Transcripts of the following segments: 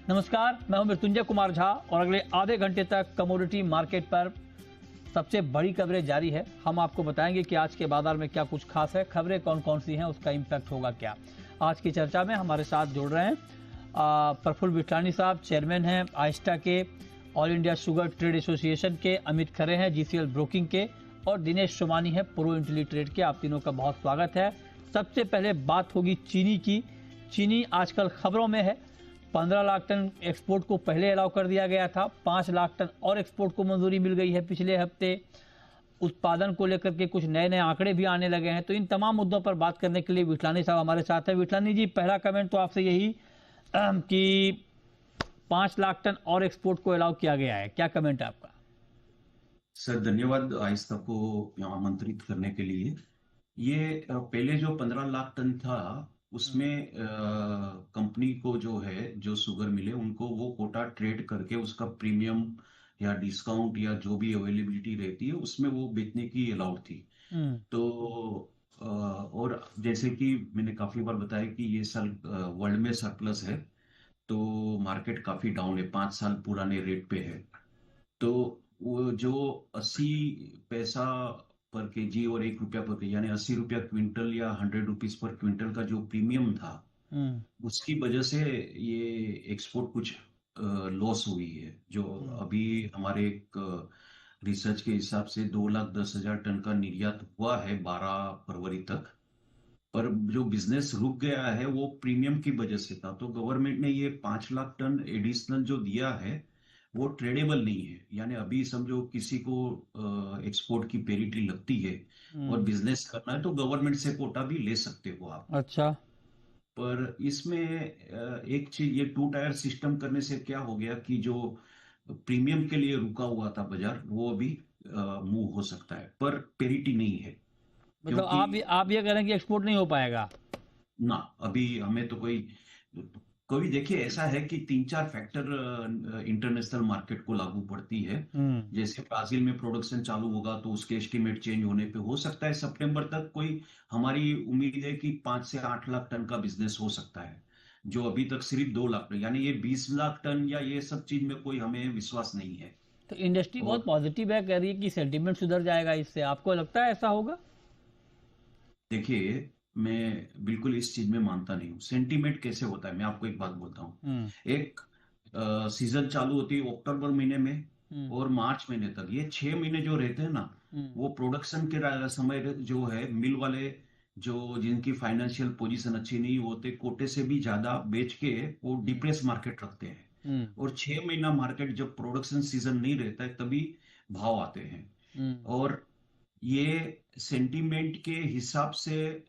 नमस्कार, मैं हूं मृत्युंजय कुमार झा और अगले आधे घंटे तक कमोडिटी मार्केट पर सबसे बड़ी खबरें जारी है। हम आपको बताएंगे कि आज के बाजार में क्या कुछ खास है, खबरें कौन कौन सी हैं, उसका इम्पैक्ट होगा क्या। आज की चर्चा में हमारे साथ जुड़ रहे हैं प्रफुल्ल विठानी साहब, चेयरमैन हैं आइस्टा के, all India sugar trade association के, अमित खरे हैं जीसीएल ब्रोकिंग के, और दिनेश सोमानी है प्रो इंटेली ट्रेड के। आप तीनों का बहुत स्वागत है। सबसे पहले बात होगी चीनी की। चीनी आजकल खबरों में है। 15 लाख टन एक्सपोर्ट को पहले अलाउ कर दिया गया था, 5 लाख टन और एक्सपोर्ट को मंजूरी मिल गई है पिछले हफ्ते। उत्पादन को लेकर के कुछ नए नए आंकड़े भी आने लगे हैं। तो इन तमाम मुद्दों पर बात करने के लिए विठलानी साहब हमारे साथ है। विठलानी जी, पहला कमेंट तो आपसे यही कि 5 लाख टन और एक्सपोर्ट को अलाउ किया गया है, क्या कमेंट है आपका? सर धन्यवाद आइस्ता को यहाँ आमंत्रित करने के लिए। ये पहले जो 15 लाख टन था उसमें कंपनी को जो है, जो शुगर मिले उनको वो कोटा ट्रेड करके उसका प्रीमियम या डिस्काउंट या जो भी अवेलेबिलिटी रहती है उसमें वो बेचने की अलाउड थी। तो और जैसे कि मैंने काफी बार बताया कि ये साल वर्ल्ड में सरप्लस है, तो मार्केट काफी डाउन है, 5 साल पुराने रेट पे है। तो वो जो 80 पैसा पर केजी और 1 रुपया पर केजी यानी 80 रुपया क्विंटल या 100 रुपीज पर क्विंटल का जो प्रीमियम था, उसकी वजह से ये एक्सपोर्ट कुछ लॉस हुई है। जो अभी हमारे एक रिसर्च के हिसाब से 2,10,000 टन का निर्यात हुआ है 12 फरवरी तक। पर जो बिजनेस रुक गया है वो प्रीमियम की वजह से था। तो गवर्नमेंट ने ये 5 लाख टन एडिशनल जो दिया है वो ट्रेडेबल नहीं है। यानी अभी समझो किसी को एक्सपोर्ट की पेरिटी लगती है और बिजनेस करना है तो गवर्नमेंट से कोटा भी ले सकते हो आप। अच्छा। पर इसमें एक चीज, ये 2 टायर सिस्टम करने से क्या हो गया कि जो प्रीमियम के लिए रुका हुआ था बाजार वो अभी मूव हो सकता है, पर पेरिटी नहीं है। मतलब क्योंकि आप ये कह रहे हैं कि एक्सपोर्ट नहीं हो पाएगा? ना, अभी हमें तो कोई कोई देखिए, ऐसा है कि 3-4 फैक्टर इंटरनेशनल मार्केट को लागू पड़ती है। जैसे ब्राजील में प्रोडक्शन चालू होगा तो उसके एस्टिमेट चेंज होने पे हो सकता है सितंबर तक कोई, हमारी उम्मीद है कि 5 से 8 लाख टन का बिजनेस हो सकता है। जो अभी तक सिर्फ 2 लाख टन, यानी ये 20 लाख टन या ये सब चीज में कोई हमें विश्वास नहीं है। तो इंडस्ट्री बहुत और पॉजिटिव है, कह रही है कि सेंटीमेंट सुधर जाएगा इससे। आपको लगता है ऐसा होगा? देखिए, मैं बिल्कुल इस चीज में मानता नहीं हूँ। सेंटीमेंट कैसे होता है, मैं आपको एक बात बोलता हूँ। हम्म। एक सीजन चालू होती है अक्टूबर महीने में हम्म। और मार्च महीने तक, ये 6 महीने जो रहते हैं ना, हम्म। वो प्रोडक्शन के समय जो है, मिल वाले जो जिनकी फाइनेंशियल पोजीशन अच्छी नहीं होते कोटे से भी ज्यादा बेच के वो हम्म। डिप्रेस मार्केट रखते हैं। हम्म। और 6 महीना मार्केट जब प्रोडक्शन सीजन नहीं रहता है तभी भाव आते हैं। हम्म। और ये सेंटीमेंट के हिसाब से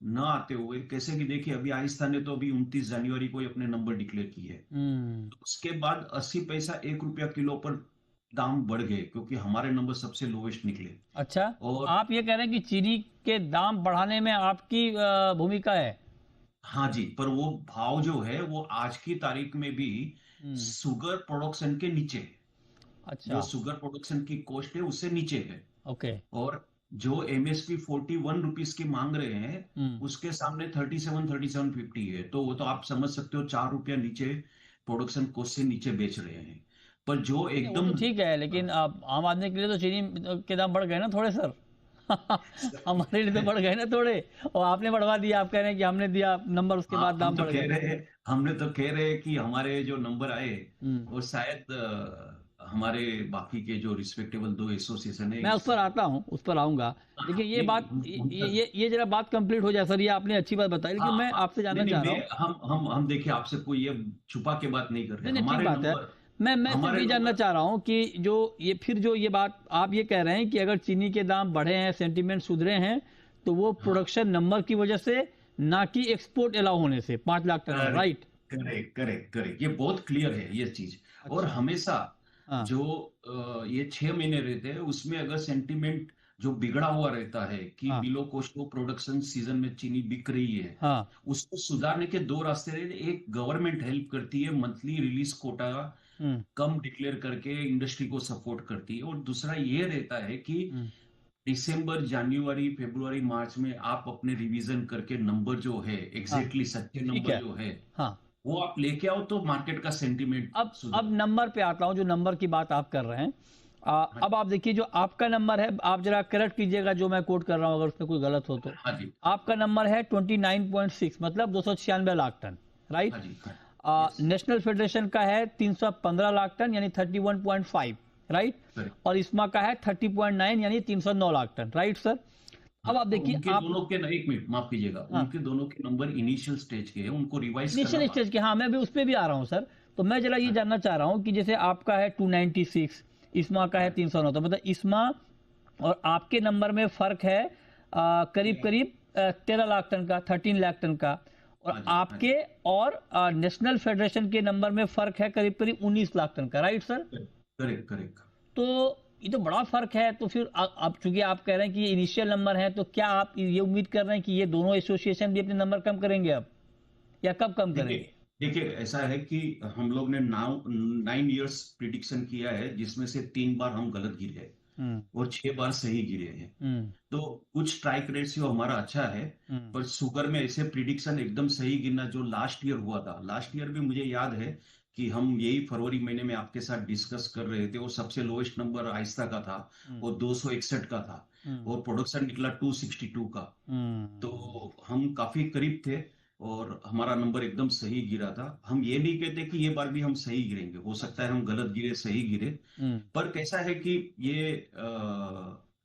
न आते हुए कैसे कि देखिए, अभी राजस्थान ने तो अभी 29 जनवरी को ही अपने नंबर डिक्लेयर किए हैं। हम्म। तो उसके बाद 80 पैसा 1 रुपया किलो पर दाम बढ़ गए क्योंकि हमारे नंबर सबसे लोवेस्ट निकले। अच्छा, तो और आप ये कह रहे हैं कि चीनी के दाम बढ़ाने में आपकी भूमिका है? हाँ जी, पर वो भाव जो है वो आज की तारीख में भी हम्म। शुगर प्रोडक्शन के नीचे है। जो अच्छा। शुगर प्रोडक्शन की कॉस्ट है उससे नीचे है। ओके। और जो एमएसपी 41 रुपीज की मांग रहे हैं हम्म। उसके सामने 37-37.50 है। तो वो तो आप समझ सकते हो, 4 रुपया नीचे प्रोडक्शन कॉस्ट से नीचे बेच रहे हैं। पर जो नहीं, वो तो एकदम ठीक है, लेकिन अब आम आदमी के लिए तो चीनी के दाम बढ़ गए ना थोड़े, सर। हमारे लिए तो बढ़ गए ना थोड़े। और आपने बढ़वा दिया, आप कह रहे हैं कि हमने दिया नंबर, उसके हाँ, बाद दाम बढ़ गए। हमने तो कह रहे हैं कि हमारे जो नंबर आए हम्म। वो शायद हमारे बाकी के जो रिस्पेक्टेबल 2 एसोसिएशन है मैं उस इस, पर आता हूँ, उस पर आऊंगा। देखिए, ये नहीं, बात ये जरा बात कंप्लीट हो जाए सर। ये आपने अच्छी बात बताई, लेकिन हाँ मैं हाँ, आपसे नहीं जानना नहीं, चाह रहा हूँ। मैं हम देखिए, आपसे कोई ये छुपा के बात नहीं कर रहे। नहीं नहीं, ठीक हमारे बात है। नंबर मैं सिर्फ हमारे ये जानना नंबर चाह रहा हूँ कि जो ये फिर जो ये बात आप ये कह रहे हैं कि अगर चीनी के दाम बढ़े हैं, सेंटीमेंट सुधरे हैं, तो वो हाँ, प्रोडक्शन नंबर की वजह से, ना कि एक्सपोर्ट अलाउ होने से, 5 लाख टन और, correct right? Correct correct correct, ये बहुत क्लियर है ये चीज। और अच्छा। हमेशा हाँ। जो ये 6 महीने रहते हैं उसमें अगर सेंटीमेंट जो बिगड़ा हुआ रहता है कि हाँ। बिलो कोस्ट को प्रोडक्शन सीजन में चीनी बिक रही है, हाँ। उसको सुधारने के 2 रास्ते रहते हैं। एक, गवर्नमेंट हेल्प करती है, मंथली रिलीज कोटा हम्म। कम डिक्लेयर करके इंडस्ट्री को सपोर्ट करती है। और दूसरा ये रहता है कि हम्म। दिसंबर, जनवरी, फरवरी, मार्च में आप अपने रिवीजन करके नंबर जो है, हाँ। एग्जैक्टली सच्चे ठीक नंबर है। जो है हाँ। वो आप लेके आओ तो मार्केट का सेंटीमेंट अब नंबर पे आता हूं, जो नंबर की बात आप कर रहे हैं। अब आप देखिए, जो आपका नंबर है, आप जरा करेक्ट कीजिएगा जो मैं कोट कर रहा हूं, अगर उसमें कोई गलत हो तो। हाँ जी, आपका नंबर है 29.6, मतलब 296 लाख टन, राइट। हाँ जी, हाँ, यस, नेशनल फेडरेशन का है 315 लाख टन, यानी 31.5, राइट। करेक्ट। और इस्मा का है 30.9, यानी 309 लाख टन, राइट सर। अब हाँ, आप तो देखिए, उनके आप, दोनों के ना, एक मिनट माफ कीजिएगा, हाँ, उनके दोनों के नंबर इनिशियल स्टेज के हैं, उनको रिवाइज करना इनिशियल स्टेज बाकी के, हाँ, मैं भी उस पर भी आ रहा हूँ सर। तो मैं जरा ये है। जानना चाह रहा हूँ कि जैसे आपका है 296, इस्मा का है हाँ 309, तो मतलब इस्मा और आपके नंबर में फर्क है करीब जी, करीब 13 लाख टन का, 13 लाख टन का। और हाँ जी, हाँ जी, आपके और नेशनल फेडरेशन के नंबर में फर्क है करीब करीब 19 लाख टन का, राइट सर। Correct, correct. तो ये तो बड़ा फर्क है। तो फिर अब चूंकि आप कह रहे हैं कि ये इनिशियल नंबर है, तो क्या आप ये उम्मीद कर रहे हैं कि ये दोनों एसोसिएशन भी अपने नंबर कम करेंगे अब, या कब कम देखिए, करेंगे? देखिए ऐसा है कि हम लोग ने 9 इयर्स प्रिडिक्शन किया है, जिसमें से 3 बार हम गलत गिरे हैं हम्म। और 6 बार सही गिरे हैं। हम्म। तो कुछ स्ट्राइक रेशियो हमारा अच्छा है, हम्म। पर शुगर में ऐसे प्रिडिक्शन एकदम सही गिरना जो लास्ट ईयर हुआ था, लास्ट ईयर भी मुझे याद है कि हम यही फरवरी महीने में आपके साथ डिस्कस कर रहे थे, वो सबसे लोएस्ट नंबर आहिस्ता का था, हम्म। वो 261 का था, हम्म। और प्रोडक्शन निकला 262 का। तो हम्म। हम काफी करीब थे और हमारा नंबर एकदम सही गिरा था। हम ये नहीं कहते कि ये बार भी हम सही गिरेंगे, हो सकता है अच्छा। हम गलत गिरे, सही गिरे। हम्म। पर कैसा है कि ये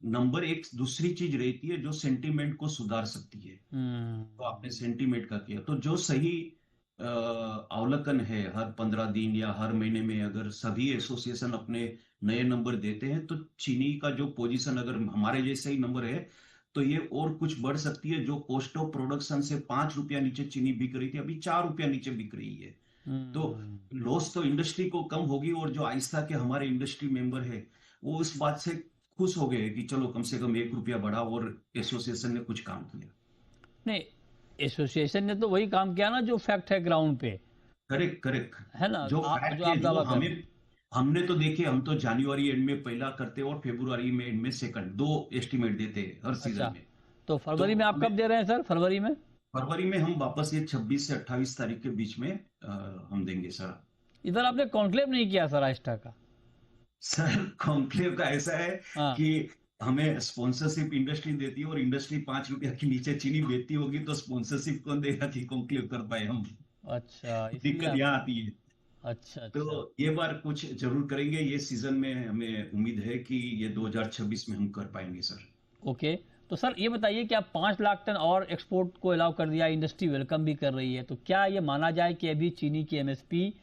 नंबर एक दूसरी चीज रहती है जो सेंटीमेंट को सुधार सकती है। हम्म। तो आपने सेंटीमेंट का किया, तो जो सही अवलोकन है, हर 15 दिन या हर महीने में अगर सभी एसोसिएशन अपने नए नंबर देते हैं, तो चीनी का जो पोजीशन अगर हमारे जैसे ही नंबर है, तो ये और कुछ बढ़ सकती है। जो कॉस्ट ऑफ प्रोडक्शन से 5 रुपया नीचे चीनी बिक रही थी, अभी 4 रुपया नीचे बिक रही है। तो हम्म। लॉस तो इंडस्ट्री को कम होगी, और जो आहिस्ता के हमारे इंडस्ट्री मेंबर है, वो इस बात से खुश हो गए कि चलो कम से कम 1 रुपया बढ़ा और एसोसिएशन ने कुछ काम किया। नहीं, एसोसिएशन ने तो वही काम किया ना जो फैक्ट है ग्राउंड पे, करेक्ट, करेक्ट। है ना, जो जो फैक्ट है, आप जो दावा कर रहे हमें, हमने तो देखिए, हम तो जनवरी एंड में पहला करते हैं और फरवरी में एंड में सेकंड, 2 एस्टिमेट देते हैं हर हैं। अच्छा, सीजन में। तो तो फरवरी में आप हमें कब दे रहे हैं सर, फरवरी में? फरवरी में हम वापस ये 26 से 28 तारीख के बीच में हम देंगे सर। इधर आपने कॉन्क्लेव नहीं किया सर आइस्टा का? सर कॉन्क्लेव का ऐसा है हाँ। कि हमें स्पॉन्सरशिप इंडस्ट्री देती है, और इंडस्ट्री 5 रुपया के नीचे चीनी बेचती होगी, तो स्पॉन्सरशिप कौन देगा कि कॉन्क्लेव कर पाए हम। अच्छा, इसलिए दिक्कत आप, यहाँ आती है। अच्छा तो अच्छा। ये बार कुछ जरूर करेंगे, ये सीजन में हमें उम्मीद है कि ये 2026 में हम कर पाएंगे सर। ओके। तो सर ये बताइए कि आप 5 लाख टन और एक्सपोर्ट को अलाउ कर दिया, इंडस्ट्री वेलकम भी कर रही है, तो क्या ये माना जाए कि अभी चीनी की एमएसपी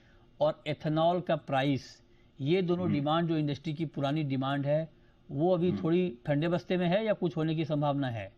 और एथेनॉल का प्राइस, ये दोनों हम्म, डिमांड जो इंडस्ट्री की पुरानी डिमांड है, वो अभी हम्म। थोड़ी ठंडे बस्ते में है, या कुछ होने की संभावना है?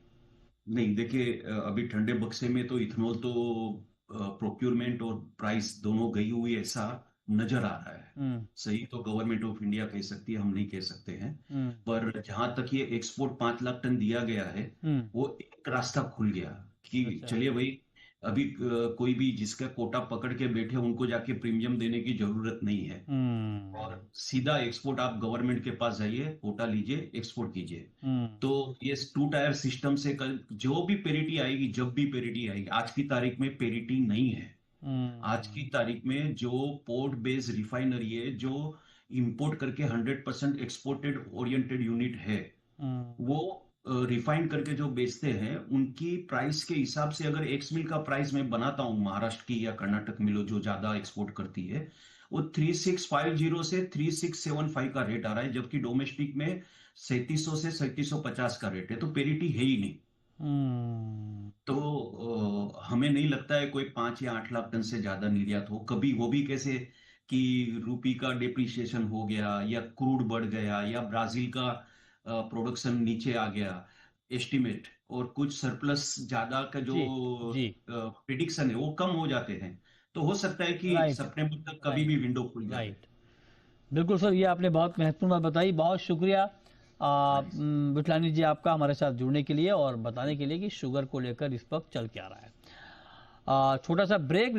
नहीं, देखिए, अभी ठंडे बक्से में तो इथेनॉल तो प्रोक्यूरमेंट और प्राइस दोनों गई हुई ऐसा नजर आ रहा है। हम्म। सही तो गवर्नमेंट ऑफ इंडिया कह सकती है, हम नहीं कह सकते हैं। हम्म। पर जहां तक ये एक्सपोर्ट 5 लाख टन दिया गया है, हम्म। वो एक रास्ता खुल गया कि अच्छा। चलिए भाई, अभी कोई भी जिसका कोटा पकड़ के बैठे, उनको जाके प्रीमियम देने की जरूरत नहीं है, और हम्म। सीधा एक्सपोर्ट आप गवर्नमेंट के पास जाइए, कोटा लीजिए, एक्सपोर्ट कीजिए। हम्म। तो ये 2 टायर सिस्टम से कल जो भी पेरिटी आएगी, जब भी पेरिटी आएगी, आज की तारीख में पेरिटी नहीं है। आज की हम्म। तारीख में जो पोर्ट बेस्ड रिफाइनरी है, जो इंपोर्ट करके 100% एक्सपोर्टेड ओरिएंटेड यूनिट है, हम्म। वो रिफाइन करके जो बेचते हैं, उनकी प्राइस के हिसाब से अगर एक्स मिल का प्राइस मैं बनाता हूँ, महाराष्ट्र की या कर्नाटक मिलो जो ज्यादा एक्सपोर्ट करती है, वो 3650 से 3675 का रेट आ रहा है, जबकि डोमेस्टिक में 3700 से 3750 का रेट है। तो पेरिटी है ही नहीं। हम्म। तो हमें नहीं लगता है कोई 5 या 8 लाख टन से ज्यादा निर्यात हो कभी, वो भी कैसे कि रूपी का डिप्रिसिएशन हो गया, या क्रूड बढ़ गया, या ब्राजील का प्रोडक्शन नीचे आ गया, एस्टिमेट, और कुछ सरप्लस ज्यादा का जो जी। जी। प्रिडिक्शन है वो कम हो जाते हैं। तो हो सकता है कि राइट। सितंबर तक कभी राइट। भी विंडो खुल जाए। राइट। बिल्कुल सर, ये आपने बहुत महत्वपूर्ण बात बताई। बहुत शुक्रिया हाँ जी। बिठलानी जी आपका हमारे साथ जुड़ने के लिए और बताने के लिए कि शुगर को लेकर इस वक्त चल क्या रहा है। छोटा सा ब्रेक।